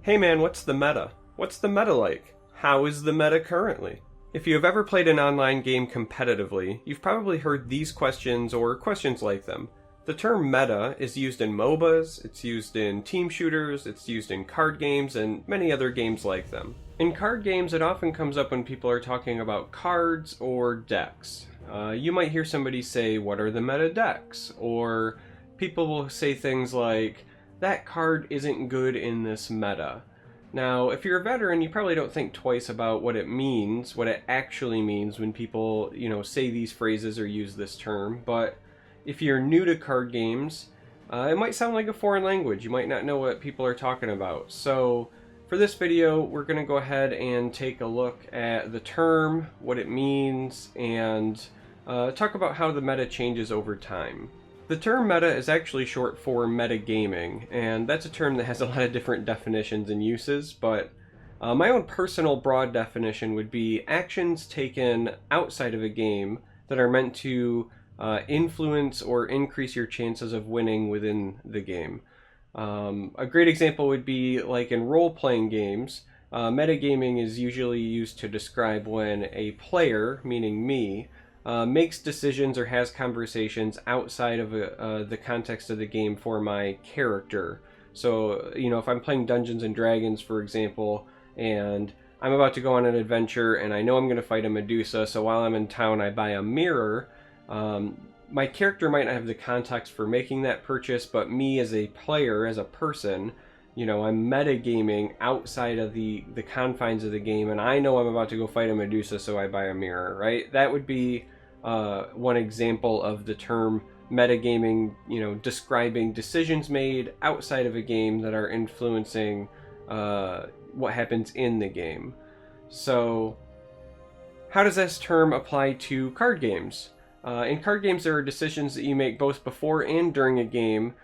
Hey man, what's the meta? What's the meta like? How is the meta currently? If you have ever played an online game competitively, you've probably heard these questions or questions like them. The term meta is used in MOBAs, it's used in team shooters, it's used in card games, and many other games like them. In card games, it often comes up when people are talking about cards or decks. You might hear somebody say, what are the meta decks? Or people will say things like, that card isn't good in this meta. Now, if you're a veteran, you probably don't think twice about what it means, what it actually means when people, say these phrases or use this term. But if you're new to card games, it might sound like a foreign language. You might not know what people are talking about. So for this video, we're going to go ahead and take a look at the term, what it means, and talk about how the meta changes over time. The term meta is actually short for metagaming, and that's a term that has a lot of different definitions and uses, but my own personal broad definition would be actions taken outside of a game that are meant to influence or increase your chances of winning within the game. A great example would be like in role-playing games. Metagaming is usually used to describe when a player, meaning me, makes decisions or has conversations outside of the context of the game for my character. So, if I'm playing Dungeons and Dragons, for example, and I'm about to go on an adventure and I know I'm going to fight a Medusa, so while I'm in town I buy a mirror. My character might not have the context for making that purchase, but me as a player, as a person, I'm metagaming outside of the confines of the game, and I know I'm about to go fight a Medusa, so I buy a mirror, right? That would be one example of the term metagaming, describing decisions made outside of a game that are influencing what happens in the game. So how does this term apply to card games? In card games, there are decisions that you make both before and during a game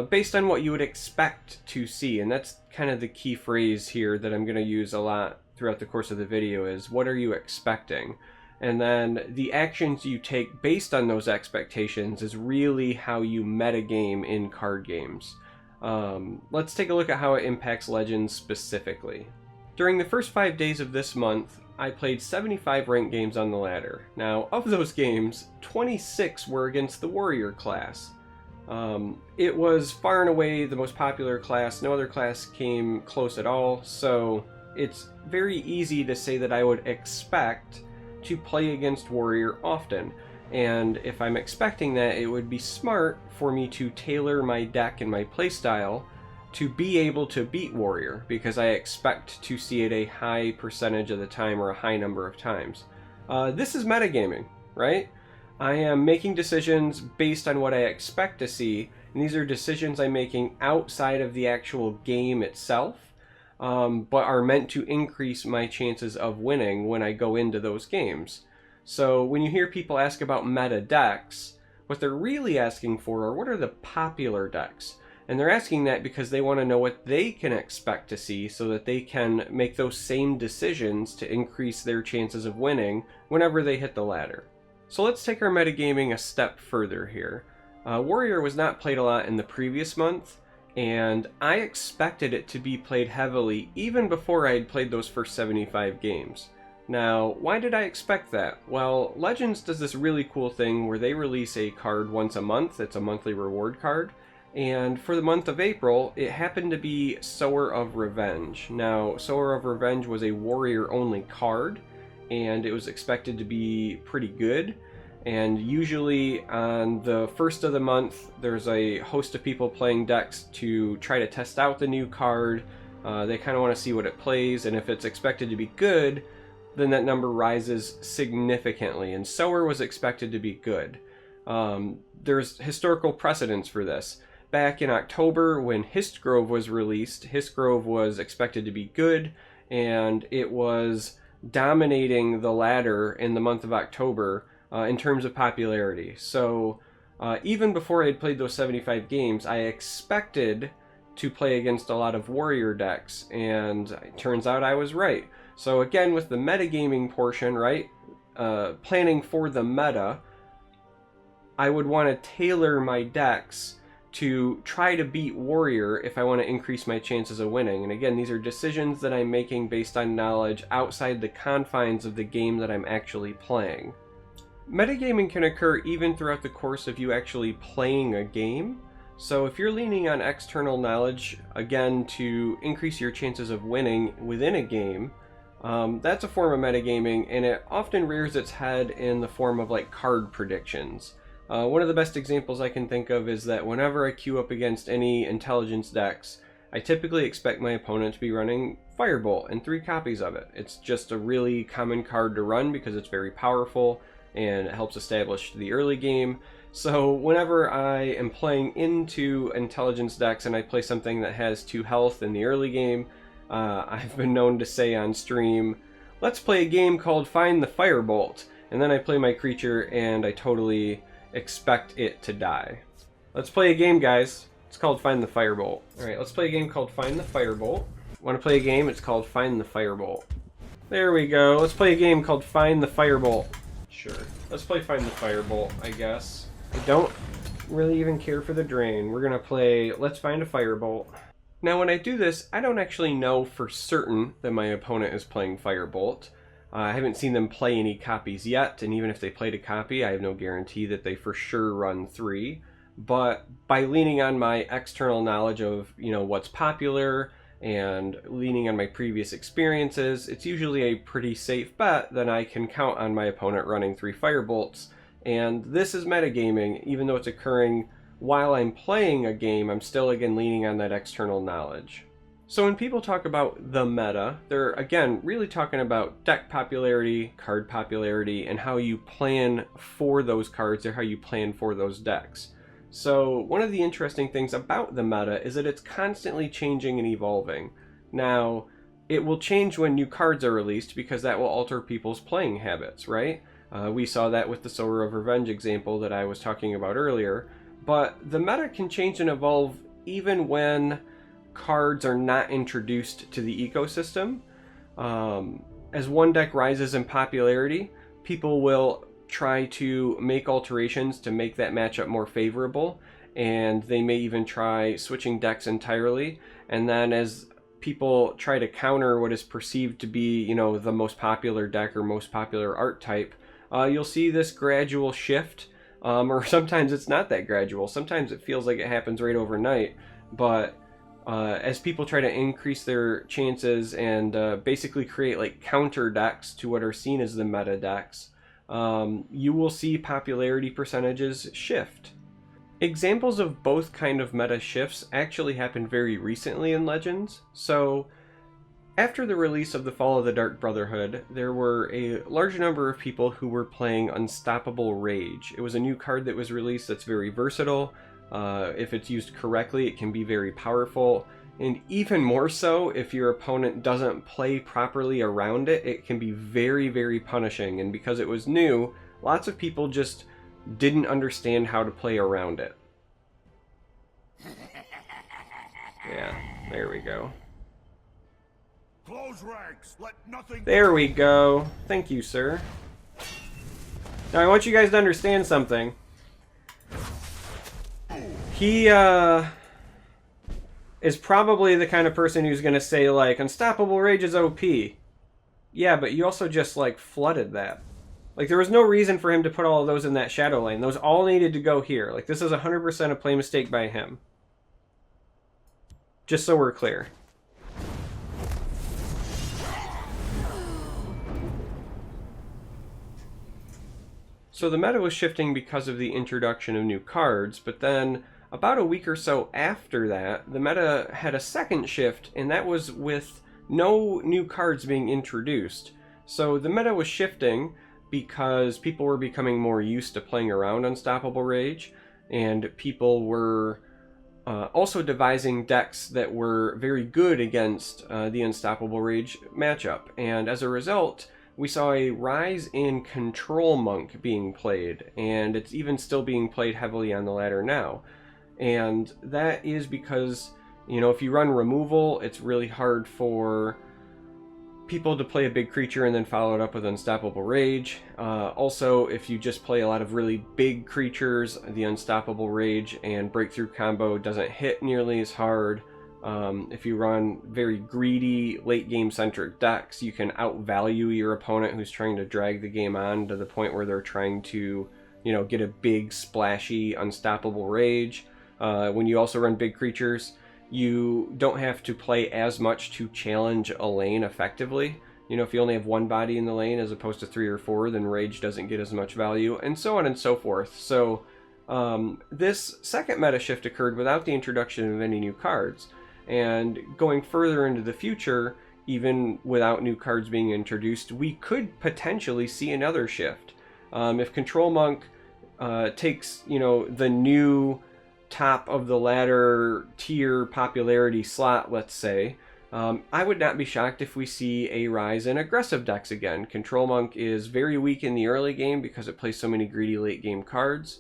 based on what you would expect to see, and that's kind of the key phrase here that I'm going to use a lot throughout the course of the video is, what are you expecting? And then the actions you take based on those expectations is really how you metagame in card games. Let's take a look at how it impacts Legends specifically. During the first 5 days of this month, I played 75 ranked games on the ladder. Now, of those games, 26 were against the Warrior class. It was far and away the most popular class. No other class came close at all, so it's very easy to say that I would expect to play against Warrior often. And if I'm expecting that, it would be smart for me to tailor my deck and my playstyle to be able to beat Warrior, because I expect to see it a high percentage of the time or a high number of times. This is metagaming, right? I am making decisions based on what I expect to see, and these are decisions I'm making outside of the actual game itself, but are meant to increase my chances of winning when I go into those games. So when you hear people ask about meta decks, what they're really asking for are, what are the popular decks? And they're asking that because they want to know what they can expect to see so that they can make those same decisions to increase their chances of winning whenever they hit the ladder. So let's take our metagaming a step further here. Warrior was not played a lot in the previous month, and I expected it to be played heavily even before I had played those first 75 games. Now, why did I expect that? Well, Legends does this really cool thing where they release a card once a month. It's a monthly reward card. And for the month of April, it happened to be Sower of Revenge. Now, Sower of Revenge was a Warrior-only card, and it was expected to be pretty good. And usually on the first of the month, there's a host of people playing decks to try to test out the new card. They kind of want to see what it plays, and if it's expected to be good, then that number rises significantly, and Sower was expected to be good. There's historical precedence for this. Back in October, when Histgrove was released, Histgrove was expected to be good, and it was dominating the ladder in the month of October in terms of popularity. So even before I had played those 75 games, I expected to play against a lot of Warrior decks, and it turns out I was right. So again, with the metagaming portion, right, planning for the meta, I would want to tailor my decks to try to beat warrior if I want to increase my chances of winning. And again, these are decisions that I'm making based on knowledge outside the confines of the game that I'm actually playing. Metagaming can occur even throughout the course of you actually playing a game. So if you're leaning on external knowledge, again, to increase your chances of winning within a game, that's a form of metagaming, and it often rears its head in the form of like card predictions. One of the best examples I can think of is that whenever I queue up against any intelligence decks, I typically expect my opponent to be running Firebolt and 3 copies of it. It's just a really common card to run because it's very powerful and it helps establish the early game. So whenever I am playing into intelligence decks and I play something that has 2 health in the early game, I've been known to say on stream, let's play a game called Find the Firebolt. And then I play my creature and I totally expect it to die. Let's play a game, guys. It's called Find the Firebolt. Alright, let's play a game called Find the Firebolt. Want to play a game? It's called Find the Firebolt. There we go. Let's play a game called Find the Firebolt. Sure. Let's play Find the Firebolt, I guess. I don't really even care for the drain. We're gonna play Let's Find a Firebolt. Now when I do this, I don't actually know for certain that my opponent is playing Firebolt. I haven't seen them play any copies yet, and even if they played a copy, I have no guarantee that they for sure run 3. But by leaning on my external knowledge of, what's popular and leaning on my previous experiences, it's usually a pretty safe bet that I can count on my opponent running 3 Firebolts. And this is metagaming, even though it's occurring while I'm playing a game, I'm still again leaning on that external knowledge. So when people talk about the meta, they're again really talking about deck popularity, card popularity, and how you plan for those cards or how you plan for those decks. So one of the interesting things about the meta is that it's constantly changing and evolving. Now, it will change when new cards are released because that will alter people's playing habits, right? We saw that with the Sower of Revenge example that I was talking about earlier. But the meta can change and evolve even when cards are not introduced to the ecosystem. As one deck rises in popularity, people will try to make alterations to make that matchup more favorable, and they may even try switching decks entirely. And then as people try to counter what is perceived to be, the most popular deck or most popular art type, you'll see this gradual shift, or sometimes it's not that gradual. Sometimes it feels like it happens right overnight, but as people try to increase their chances and basically create like counter decks to what are seen as the meta decks, you will see popularity percentages shift. Examples of both kind of meta shifts actually happened very recently in Legends. So after the release of the Fall of the Dark Brotherhood, there were a large number of people who were playing Unstoppable Rage. It was a new card that was released that's very versatile. If it's used correctly, it can be very powerful. And even more so, if your opponent doesn't play properly around it, it can be very, very punishing. And because it was new, lots of people just didn't understand how to play around it. Yeah, there we go. Close ranks. Let nothing... There we go. Thank you, sir. Now I want you guys to understand something. He is probably the kind of person who's going to say, like, Unstoppable Rage is OP. Yeah, but you also just, like, flooded that. Like, there was no reason for him to put all of those in that shadow lane. Those all needed to go here. Like, this is 100% a play mistake by him. Just so we're clear. So the meta was shifting because of the introduction of new cards, but then about a week or so after that, the meta had a second shift, and that was with no new cards being introduced. So the meta was shifting because people were becoming more used to playing around Unstoppable Rage, and people were also devising decks that were very good against the Unstoppable Rage matchup. And as a result, we saw a rise in Control Monk being played, and it's even still being played heavily on the ladder now. And that is because, if you run removal, it's really hard for people to play a big creature and then follow it up with Unstoppable Rage. Also, if you just play a lot of really big creatures, the Unstoppable Rage and Breakthrough combo doesn't hit nearly as hard. If you run very greedy, late game centric decks, you can outvalue your opponent who's trying to drag the game on to the point where they're trying to, get a big splashy Unstoppable Rage. When you also run big creatures, you don't have to play as much to challenge a lane effectively. If you only have one body in the lane as opposed to 3 or 4, then Rage doesn't get as much value, and so on and so forth. So this second meta shift occurred without the introduction of any new cards. And going further into the future, even without new cards being introduced, we could potentially see another shift. If Control Monk takes, the new top of the ladder tier popularity slot, let's say, I would not be shocked if we see a rise in aggressive decks again. Control Monk is very weak in the early game because it plays so many greedy late game cards,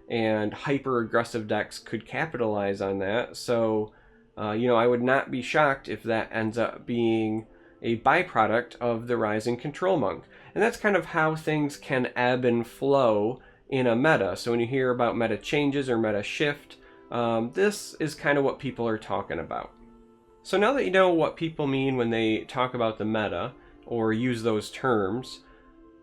and hyper aggressive decks could capitalize on that. So I would not be shocked if that ends up being a byproduct of the rise in Control Monk. And that's kind of how things can ebb and flow in a meta. So when you hear about meta changes or meta shift, this is kind of what people are talking about. So now that you know what people mean when they talk about the meta or use those terms,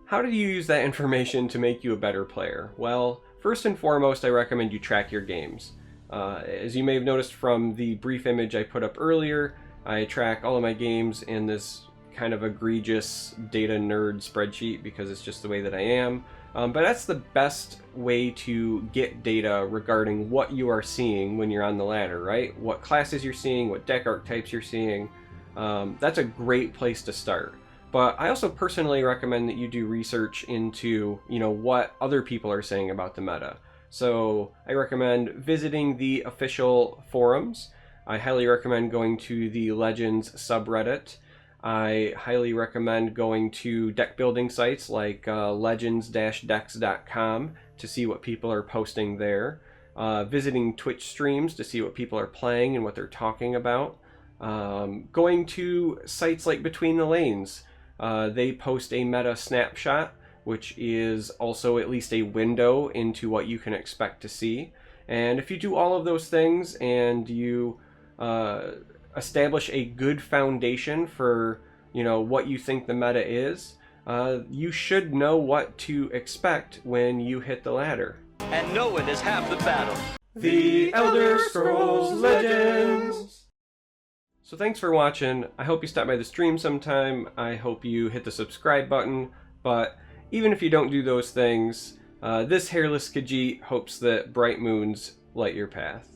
how do you use that information to make you a better player? Well, first and foremost, I recommend you track your games. As you may have noticed from the brief image I put up earlier, I track all of my games in this kind of egregious data nerd spreadsheet because it's just the way that I am. But that's the best way to get data regarding what you are seeing when you're on the ladder, right? What classes you're seeing, what deck archetypes you're seeing. That's a great place to start. But I also personally recommend that you do research into, what other people are saying about the meta. So I recommend visiting the official forums. I highly recommend going to the Legends subreddit. I highly recommend going to deck building sites like legends-decks.com to see what people are posting there. Visiting Twitch streams to see what people are playing and what they're talking about. Going to sites like Between the Lanes. They post a meta snapshot, which is also at least a window into what you can expect to see. And if you do all of those things and you establish a good foundation for, what you think the meta is, you should know what to expect when you hit the ladder. And knowing is half the battle. The Elder Scrolls Legends! So thanks for watching. I hope you stop by the stream sometime. I hope you hit the subscribe button. But even if you don't do those things, this hairless Khajiit hopes that bright moons light your path.